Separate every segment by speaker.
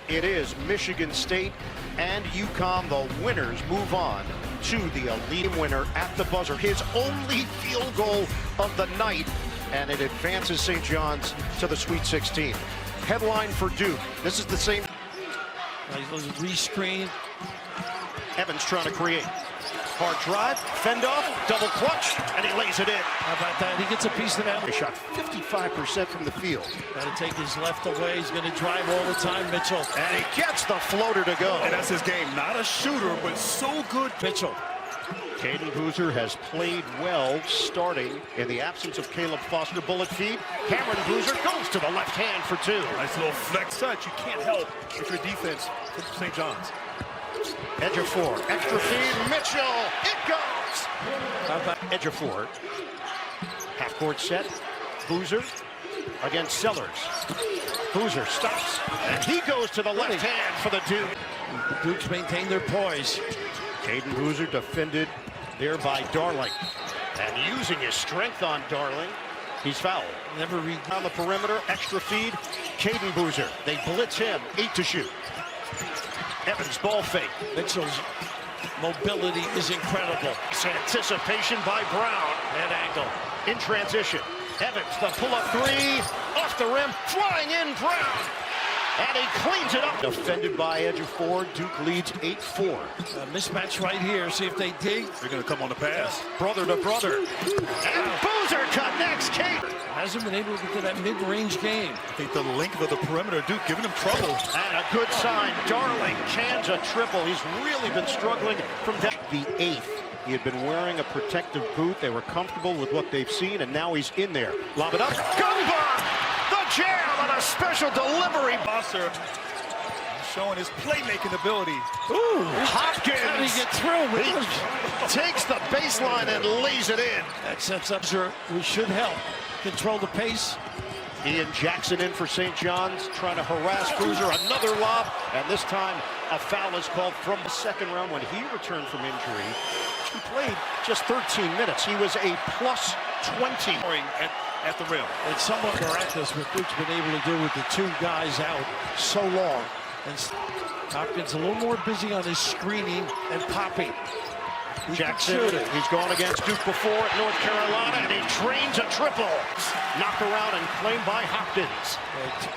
Speaker 1: It is Michigan State and UConn. The winners move on to the elite winner at the buzzer. His only field goal of the night, and it advances St. John's to the Sweet 16. Headline for Duke. This is the same.
Speaker 2: Rescreen.
Speaker 1: Evans trying to create. Hard drive, fend off, double clutch, and he lays it in.
Speaker 2: How about that? He gets a piece of that.
Speaker 1: He shot 55% from the field.
Speaker 2: Got to take his left away. He's going to drive all the time, Mitchell.
Speaker 1: And he gets the floater to go.
Speaker 3: And that's his game. Not a shooter, but so good.
Speaker 2: Mitchell.
Speaker 1: Caden Boozer has played well starting in the absence of Caleb Foster. Bullet feed. Cameron Boozer goes to the left hand for two.
Speaker 3: Nice little flex touch. You can't help if your defense from St. John's.
Speaker 1: Edge of four. Extra feed. Mitchell. It goes. Edge of four. Half court set. Boozer against Sellers. Boozer stops. And he goes to the left hand for the Duke.
Speaker 2: The Dukes maintain their poise.
Speaker 1: Caden Boozer defended there by Darling. And using his strength on Darling, he's fouled.
Speaker 2: Never read
Speaker 1: on the perimeter. Extra feed. Caden Boozer. They blitz him. 8 to shoot. Evans ball fake.
Speaker 2: Mitchell's mobility is incredible.
Speaker 1: Anticipation by Brown.
Speaker 2: That angle.
Speaker 1: In transition. Evans, the pull-up three. Off the rim. Flying in Brown. And he cleans it up. Defended by edge of four. Duke leads 8-4.
Speaker 2: Mismatch right here. See if they dig.
Speaker 3: They're going to come on the pass.
Speaker 1: Brother to brother. And Boozer connects. Kate
Speaker 2: hasn't been able to get to that mid-range game.
Speaker 3: I think the length of the perimeter, Duke giving him trouble.
Speaker 1: And a good sign. Darling cans a triple. He's really been struggling from the 8th. He had been wearing a protective boot. They were comfortable with what they've seen, and now he's in there. Lob it up. Gumba! The jam on a special delivery.
Speaker 3: Foster showing his playmaking ability.
Speaker 1: Ooh, Hopkins.
Speaker 2: How did he get through?
Speaker 1: He takes the baseline and lays it in.
Speaker 2: That sets up, we should help control the pace.
Speaker 1: Ian Jackson in for St. John's, trying to harass Boozer. Another lob, and this time a foul is called from the second round when he returned from injury. He played just 13 minutes. He was a plus 20.
Speaker 3: At the rim.
Speaker 2: It's somewhat miraculous what Duke's been able to do with the two guys out so long. And Hopkins a little more busy on his screening and popping.
Speaker 1: Jackson, he's gone against Duke before at North Carolina, and he trains a triple. Knocked around and claimed by Hopkins.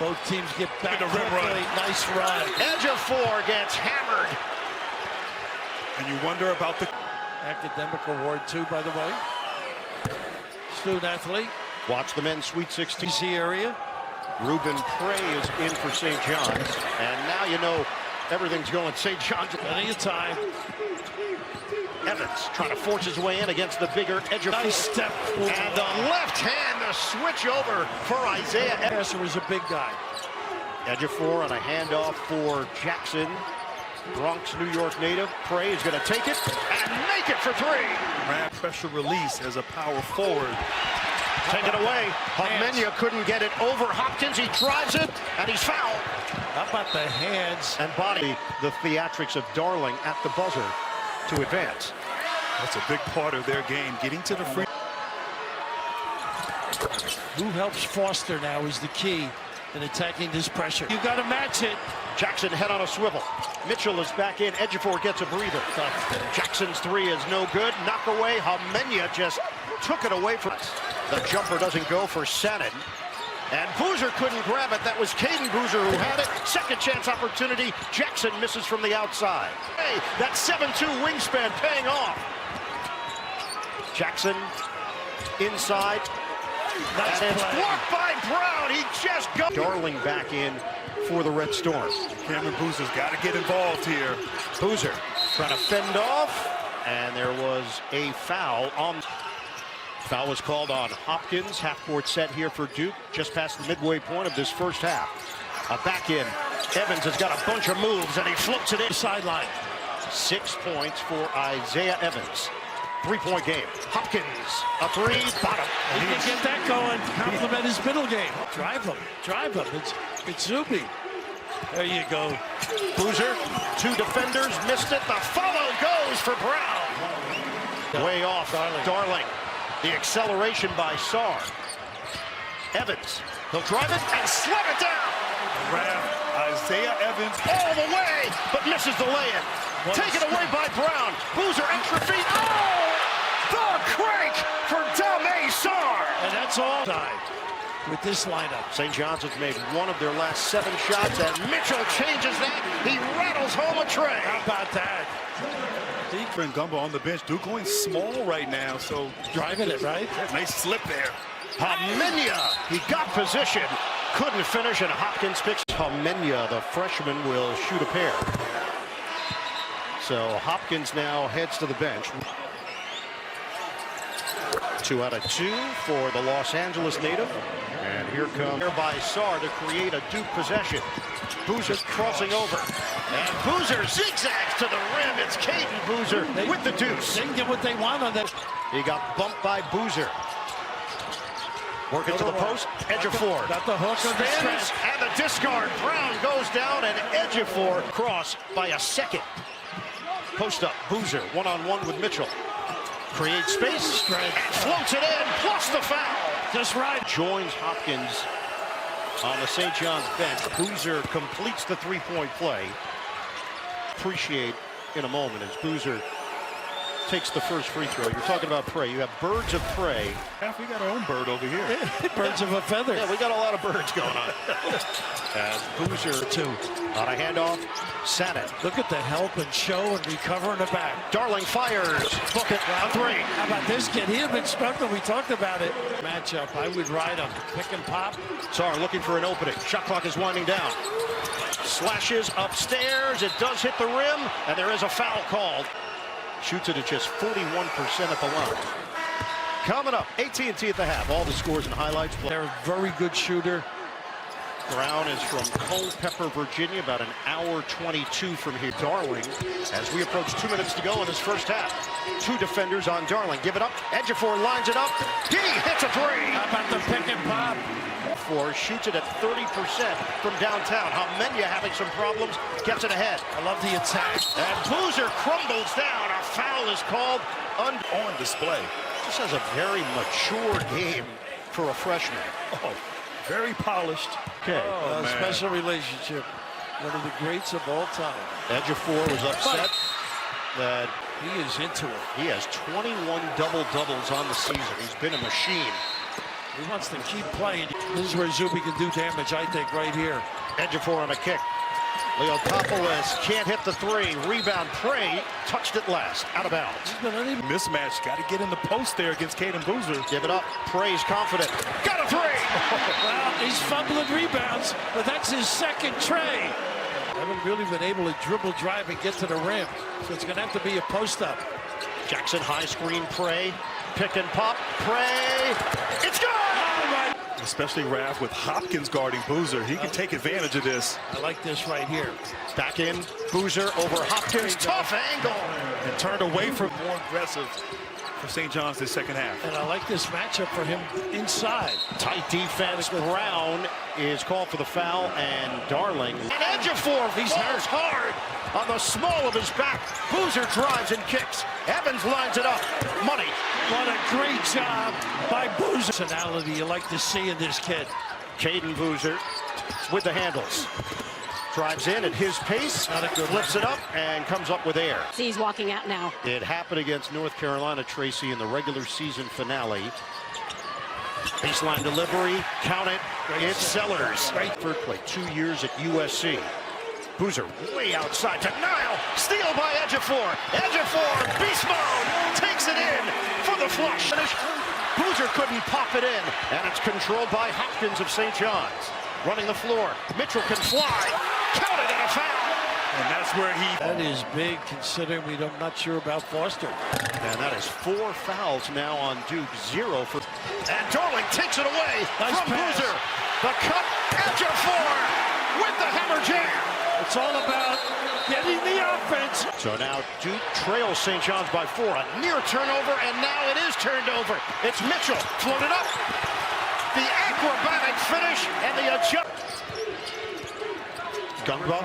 Speaker 2: Both teams get back
Speaker 3: the rim run.
Speaker 2: Nice run.
Speaker 1: Edge of four gets hammered.
Speaker 3: And you wonder about the
Speaker 2: academic award too, by the way. Student athlete.
Speaker 1: Watch the men's Sweet 16
Speaker 2: area.
Speaker 1: Ruben Prey is in for St. John's. And now you know everything's going St. John's.
Speaker 2: Plenty of time.
Speaker 1: Evans trying to force his way in against the bigger edge of
Speaker 2: nice
Speaker 1: four.
Speaker 2: Step.
Speaker 1: And the left hand, the switch over for Isaiah Evans.
Speaker 2: Was a big guy.
Speaker 1: Edge of four on a handoff for Jackson. Bronx, New York native. Prey is going to take it and make it for three.
Speaker 3: Grab pressure release as a power forward.
Speaker 1: Take it away. Hopmenya couldn't get it over Hopkins. He drives it, and he's fouled.
Speaker 2: How about the hands?
Speaker 1: And body the theatrics of Darling at the buzzer to advance.
Speaker 3: That's a big part of their game, getting to the free.
Speaker 2: Who helps Foster now is the key in attacking this pressure. You got to match it.
Speaker 1: Jackson head on a swivel. Mitchell is back in. Ejiofor gets a breather. Jackson's three is no good. Knock away. Hopmenya just took it away from us. The jumper doesn't go for Sanin. And Boozer couldn't grab it. That was Caden Boozer who had it. Second chance opportunity. Jackson misses from the outside. Hey, that 7'2" wingspan paying off. Jackson inside.
Speaker 2: Nice
Speaker 1: and it's
Speaker 2: play.
Speaker 1: blocked by Brown. He just goes. Darling back in for the Red Storm.
Speaker 3: Cameron Boozer's got to get involved here.
Speaker 1: Boozer trying to fend off. And there was a foul on. Foul was called on Hopkins. Half-court set here for Duke, just past the midway point of this first half. A back in. Evans has got a bunch of moves, and he floats it in.
Speaker 2: Sideline.
Speaker 1: 6 points for Isaiah Evans. Three-point game. Hopkins, a three, bottom.
Speaker 2: He can get that going. Compliment his middle game. Drive him. Drive him. It's Zuby. There you go.
Speaker 1: Boozer, two defenders, missed it. The follow goes for Brown. Way off. Darling. The acceleration by Sarr. Evans, he'll drive it and slam it down.
Speaker 3: Grab Isaiah Evans
Speaker 1: all the way, but misses the lay-in. Taken away by Brown. Boozer extra feet. Oh! The crank for Dame Sarr.
Speaker 2: And that's all time with this lineup.
Speaker 1: St. John's has made one of their last 7 shots, and Mitchell changes that. He rattles home a tray.
Speaker 2: How about that?
Speaker 3: and Gumbo on the bench. Duke going small right now, so
Speaker 2: driving it, right?
Speaker 3: Nice slip there.
Speaker 1: Hamenya, he got position, couldn't finish, and Hopkins picks. Hamenya, the freshman, will shoot a pair. So Hopkins now heads to the bench. 2 out of 2 for the Los Angeles native. And here comes by Sarr to create a Duke possession. Boozer crossing over. And Boozer zigzags to the rim. It's Caden Boozer with the deuce.
Speaker 2: They can get what they want on that.
Speaker 1: He got bumped by Boozer. Working to the post. Ejiofor
Speaker 2: got the hook on the
Speaker 1: spins, and the discard. Brown goes down, and Ejiofor cross by a second. Post up. Boozer one-on-one with Mitchell. Creates space and floats it in, plus the foul.
Speaker 2: Just right.
Speaker 1: Joins Hopkins on the St. John's bench. Boozer completes the three-point play. Appreciate in a moment as Boozer takes the first free throw. You're talking about prey. You have birds of prey.
Speaker 3: We got our own bird over here.
Speaker 2: Birds of a feather.
Speaker 1: Yeah, we got a lot of birds going on. As Boozer on a handoff. Sanet.
Speaker 2: Look at the help and show and recover in the back.
Speaker 1: Darling fires. Book it. A three.
Speaker 2: How about this kid? He had been struggling. We talked about it. Matchup. I would ride him. Pick and pop.
Speaker 1: Sarr looking for an opening. Shot clock is winding down. Slashes upstairs. It does hit the rim, and there is a foul called. Shoots it at just 41% at the line. Coming up, AT&T at the half. All the scores and highlights.
Speaker 2: They're a very good shooter.
Speaker 1: Brown is from Culpeper, Virginia, about an hour 22 from here. Darling, as we approach 2 minutes to go in this first half. 2 defenders on Darling. Give it up. Ejiofor lines it up. He hits a three.
Speaker 2: How about the pick and pop?
Speaker 1: Shoots it at 30% from downtown. Hamenya having some problems, gets it ahead.
Speaker 2: I love the attack.
Speaker 1: And Boozer crumbles down. A foul is called on
Speaker 3: display.
Speaker 1: Just has a very mature game for a freshman.
Speaker 3: Oh, very polished.
Speaker 1: Okay.
Speaker 2: Oh, special relationship. One of the greats of all time.
Speaker 1: Ejiofor was upset that
Speaker 2: he is into it.
Speaker 1: He has 21 double-doubles on the season. He's been a machine.
Speaker 2: He wants to keep playing. This is where Zuby can do damage, I think, right here.
Speaker 1: Ejiofor on a kick. Leotopoulos can't hit the three. Rebound. Prey touched it last. Out of bounds.
Speaker 3: Mismatch. Got to get in the post there against Caden Boozer.
Speaker 1: Give it up. Prey's confident. Got a three.
Speaker 2: Well, he's fumbling rebounds, but that's his second tray. Haven't really been able to dribble, drive, and get to the rim. So it's going to have to be a post-up.
Speaker 1: Jackson high screen. Prey. Pick and pop. Prey. It's good.
Speaker 3: Especially Raph with Hopkins guarding Boozer. He can take advantage of this.
Speaker 2: I like this right here.
Speaker 1: Back in. Boozer over Hopkins. Tough angle.
Speaker 3: And turned away from more aggressive for St. John's this second half.
Speaker 2: And I like this matchup for him inside.
Speaker 1: Tight defense. Brown is called for the foul, and Darling. And Ejiofor, he's hard on the small of his back. Boozer drives and kicks. Evans lines it up. Money.
Speaker 2: What a great job by Boozer. Personality you like to see in this kid.
Speaker 1: Caden Boozer with the handles. Drives in at his pace, flips it up, and comes up with air.
Speaker 4: He's walking out now.
Speaker 1: It happened against North Carolina, Tracy, in the regular season finale. Baseline delivery, count it, it's Sellers. Third play, 2 years at USC. Boozer way outside to Nile, steal by Ejiofor. Ejiofor, beast mode, takes it in for the flush. Boozer couldn't pop it in, and it's controlled by Hopkins of St. John's. Running the floor, Mitchell can fly, counted and a foul.
Speaker 3: And that's where
Speaker 2: That is big, considering I'm not sure about Foster.
Speaker 1: And that is 4 fouls now on Duke, 0 for. And Darling takes it away from Boozer. The cut, Ejiofor with the hammer jam.
Speaker 2: It's all about getting the offense.
Speaker 1: So now Duke trails St. John's by 4. A near turnover, and now it is turned over. It's Mitchell floated up. The acrobatic finish and the adjust. Gumbo,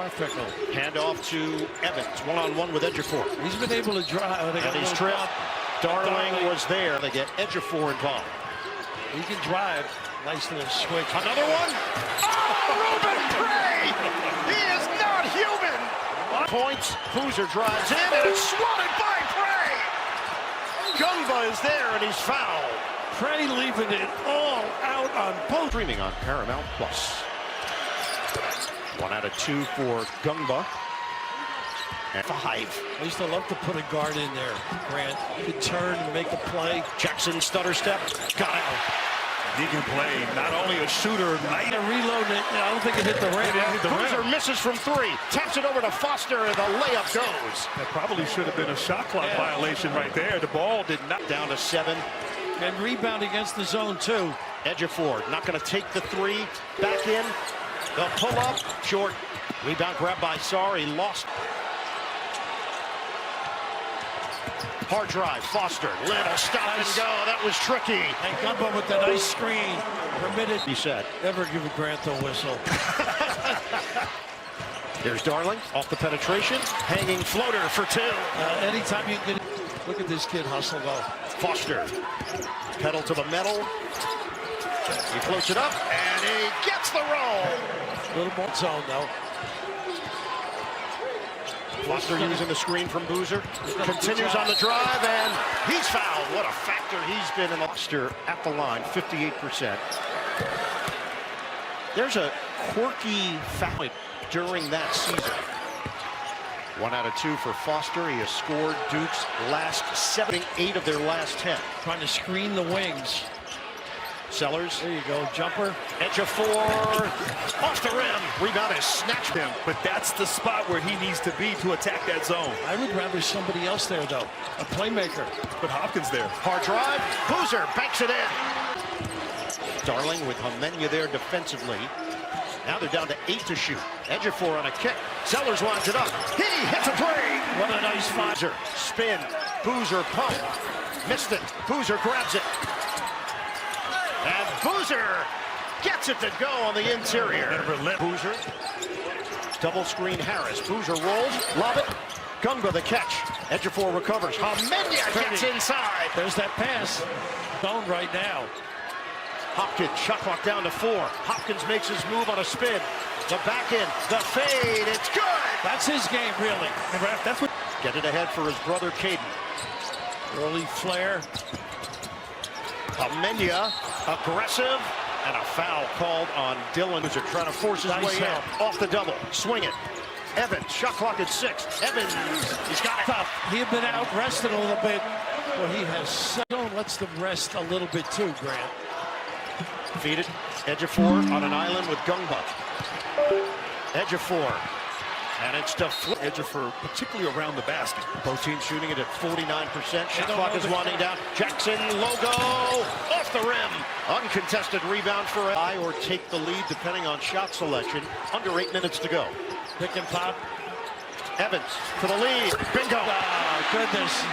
Speaker 1: handoff to Evans, one-on-one with Ejiofor.
Speaker 2: He's been able to drive.
Speaker 1: And he's tripped. Darling was there. They get Ejiofor involved.
Speaker 2: He can drive. Nice little switch.
Speaker 1: Another one. Oh, Ruben Prey! He is not human! Points. Boozer drives in, and it's swatted by Prey! Gungba is there, and he's fouled.
Speaker 2: Prey leaving it all out on both.
Speaker 1: Streaming on Paramount Plus. 1 out of 2 for Gungba. And 5.
Speaker 2: I used to love to put a guard in there, Grant. You could turn and make a play.
Speaker 1: Jackson stutter step. Got out.
Speaker 3: He can play not only a shooter,
Speaker 2: I reload it. I don't think it hit the rim.
Speaker 1: Boozer misses from 3. Taps it over to Foster, and the layup goes.
Speaker 3: that probably should have been a shot clock violation right there. The ball did not.
Speaker 1: Down to 7.
Speaker 2: And rebound against the zone, too.
Speaker 1: Ejiofor not going to take the 3. Back in. They'll pull up. Short. Rebound grabbed by Sarr. He lost. Hard drive. Foster. Little stop and go. That was tricky.
Speaker 2: And Gumbo with the nice screen. Permitted.
Speaker 1: He said.
Speaker 2: Never give a Grant the whistle.
Speaker 1: Here's Darling. Off the penetration. Hanging floater for 2.
Speaker 2: Anytime you can get it. Look at this kid hustle, though.
Speaker 1: Foster. Pedal to the metal. He floats it up, and he gets the roll.
Speaker 2: A little more zone, though.
Speaker 1: Foster using the screen from Boozer. Continues on the drive, and he's fouled. What a factor he's been in the Foster at the line, 58%. There's a quirky foul during that season. 1 out of 2 for Foster. He has scored Duke's last 7, 8 of their last 10.
Speaker 2: Trying to screen the wings.
Speaker 1: Sellers.
Speaker 2: There you go, jumper.
Speaker 1: Ejiofor off the rim. Rebound is snatched him.
Speaker 3: But that's the spot where he needs to be to attack that zone.
Speaker 2: I would rather somebody else there, though. A playmaker.
Speaker 3: But Hopkins there.
Speaker 1: Hard drive. Boozer banks it in. Darling with Homenya there defensively. Now they're down to 8 to shoot. Ejiofor on a kick. Sellers lines it up. He hits a three.
Speaker 2: What a nice find.
Speaker 1: Boozer spin. Boozer pump. Missed it. Boozer grabs it. And Boozer gets it to go on the interior. Boozer. Double screen Harris. Boozer rolls. Lob it. Gungba the catch. Ejiofor recovers. Homenya gets inside.
Speaker 2: There's that pass. Zone right now.
Speaker 1: Hopkins, shot clock down to 4. Hopkins makes his move on a spin. The back end, the fade, it's good!
Speaker 2: That's his game, really.
Speaker 3: That's what.
Speaker 1: Get it ahead for his brother, Caden.
Speaker 2: Early flare.
Speaker 1: Homenya, aggressive, and a foul called on Dylan. Who's trying to force his way in. Off the double, swing it. Evans, shot clock at 6. Evans, he's got it.
Speaker 2: Tough. He had been out, rested a little bit. Well, he has zone, lets them rest a little bit too, Grant.
Speaker 1: Feed it. Ejiofor on an island with Gungba. Ejiofor. And it's to
Speaker 3: Ejiofor, particularly around the basket.
Speaker 1: both teams shooting it at 49%. Shot clock is winding down. Jackson, logo, off the rim. Uncontested rebound for a or take the lead depending on shot selection. Under 8 minutes to go.
Speaker 2: Pick and pop.
Speaker 1: Evans to the lead. Bingo.
Speaker 2: Oh, goodness.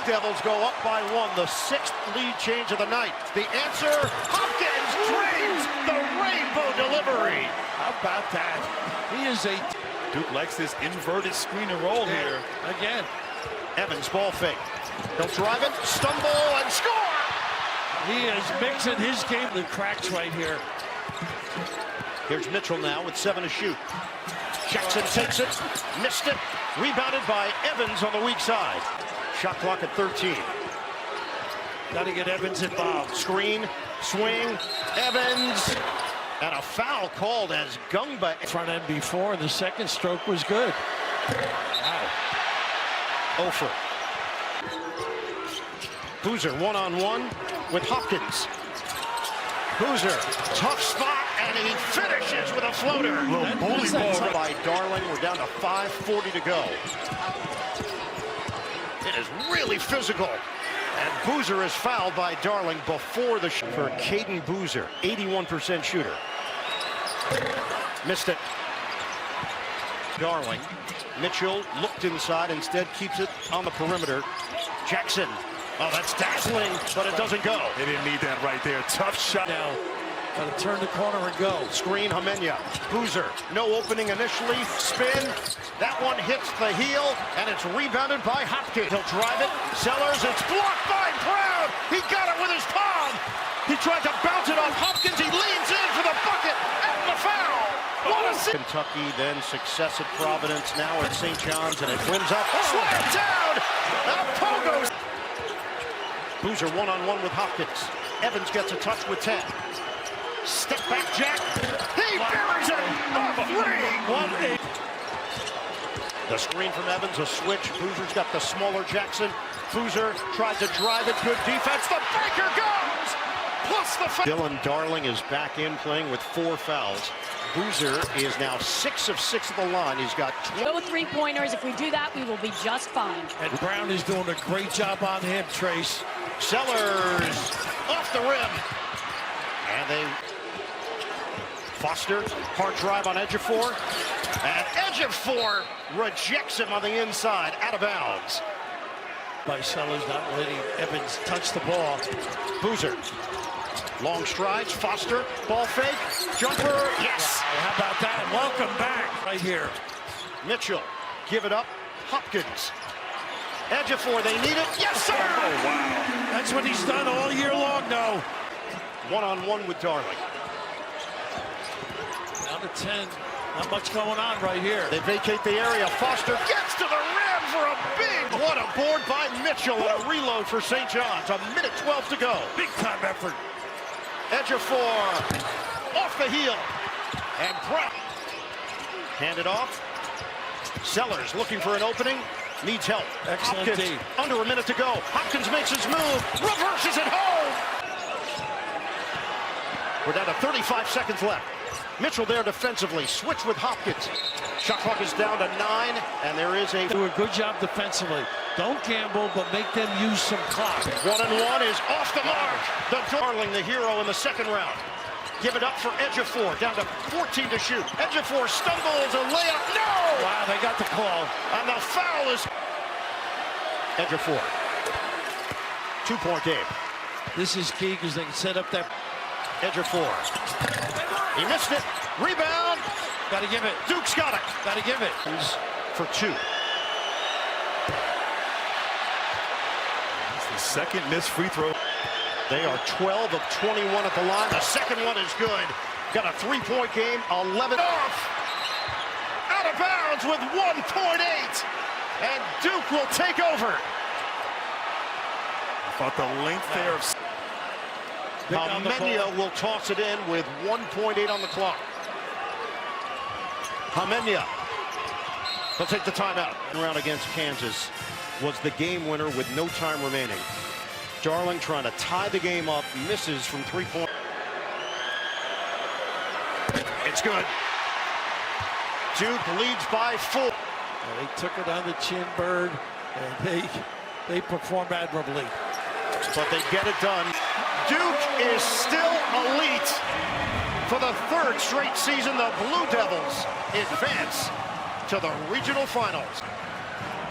Speaker 1: Devils go up by 1. The 6th lead change of the night. The answer, Hopkins drains the rainbow delivery.
Speaker 2: How about that? He is a...
Speaker 3: Duke likes this inverted screen and roll here.
Speaker 2: Again.
Speaker 1: Evans ball fake. He'll drive it, stumble, and score!
Speaker 2: He is mixing his game. The cracks right here.
Speaker 1: Here's Mitchell now with 7 to shoot. Jackson takes it, missed it, rebounded by Evans on the weak side. Shot clock at 13.
Speaker 2: Got to get Evans involved.
Speaker 1: Screen, swing, Evans, and a foul called as Gungba.
Speaker 2: Front end before, and the second stroke was good. Wow.
Speaker 1: Ofer. Boozer one-on-one with Hopkins. Boozer, tough spot, and he finishes with a floater.
Speaker 3: Little bully ball
Speaker 1: By Darling, we're down to 5:40 to go. It is really physical. And Boozer is fouled by Darling before the shot for Caden Boozer, 81% shooter. Missed it. Darling. Mitchell looked inside, instead keeps it on the perimeter. Jackson. Oh, that's dazzling, but it doesn't go.
Speaker 3: They didn't need that right there. Tough shot.
Speaker 2: Now, got to turn the corner and go.
Speaker 1: Screen, Homenya. Boozer, no opening initially. Spin. That one hits the heel, and it's rebounded by Hopkins. He'll drive it. Sellers, it's blocked by Brown. He got it with his palm. He tried to bounce it off Hopkins. He leans in for the bucket and the foul. What a Kentucky, then success at Providence, now at St. John's, and it wins up. Slam down. Now Pogos. Boozer one-on-one with Hopkins. Evans gets a touch with 10. Step back jack. He buries it. A 3. The screen from Evans, a switch. Boozer's got the smaller Jackson. Boozer tried to drive it. Good defense. The breaker goes. Plus the Dylan Darling is back in playing with 4 fouls. Boozer is now 6 of 6 at the line. He's got 20.
Speaker 4: Go 3-pointers. If we do that, we will be just fine.
Speaker 2: And Brown is doing a great job on him, Trace.
Speaker 1: Sellers off the rim. And they Foster, hard drive on Ejiofor. And Ejiofor rejects him on the inside, out of bounds.
Speaker 2: By Sellers not letting Evans touch the ball.
Speaker 1: Boozer. Long strides, Foster, ball fake, jumper, yes!
Speaker 2: Wow, how about that? Welcome back right here.
Speaker 1: Mitchell, give it up, Hopkins. Ejiofor, they need it, yes sir!
Speaker 2: Oh, wow. That's what he's done all year long, though.
Speaker 1: One-on-one with Darling.
Speaker 2: Down to 10, not much going on right here.
Speaker 1: They vacate the area, Foster gets to the rim for a big, what a board by Mitchell and a reload for St. John's, a minute 12 to go.
Speaker 2: Big time effort.
Speaker 1: Ejiofor off the heel, and Brown handed off. Sellers looking for an opening, needs help.
Speaker 2: Excellent
Speaker 1: Hopkins,
Speaker 2: D.
Speaker 1: under a minute to go. Hopkins makes his move, reverses it home. We're down to 35 seconds left. Mitchell there defensively, switch with Hopkins. Shot clock is down to 9, and there is a...
Speaker 2: Do a good job defensively. Don't gamble, but make them use some clock.
Speaker 1: 1-and-1 is off the mark. The Darling, the hero in the second round. Give it up for Ejiofor, down to 14 to shoot. Ejiofor stumbles, a layup, no!
Speaker 2: Wow, they got the call.
Speaker 1: And the foul is... Ejiofor. 2-point game.
Speaker 2: This is key because they can set up that...
Speaker 1: Ejiofor. He missed it. Rebound.
Speaker 2: Got to give it.
Speaker 1: Duke's got it.
Speaker 2: Got to give it.
Speaker 1: For 2.
Speaker 3: That's the second missed free throw.
Speaker 1: They are 12 of 21 at the line. The second one is good. Got a 3-point game. 11 off. Out of bounds with 1.8. And Duke will take over.
Speaker 3: I thought the length there of...
Speaker 1: Hamenia will toss it in with 1.8 on the clock. Hamenia. He'll take the timeout. Round against Kansas was the game winner with no time remaining. Darling trying to tie the game up, misses from 3-point. It's good. Duke leads by 4.
Speaker 2: They took it on the chin, Bird, and they performed admirably.
Speaker 1: But they get it done. Duke is still elite. For the 3rd straight season, the Blue Devils advance to the regional finals.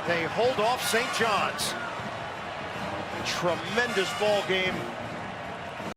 Speaker 1: They hold off St. John's. Tremendous ball game.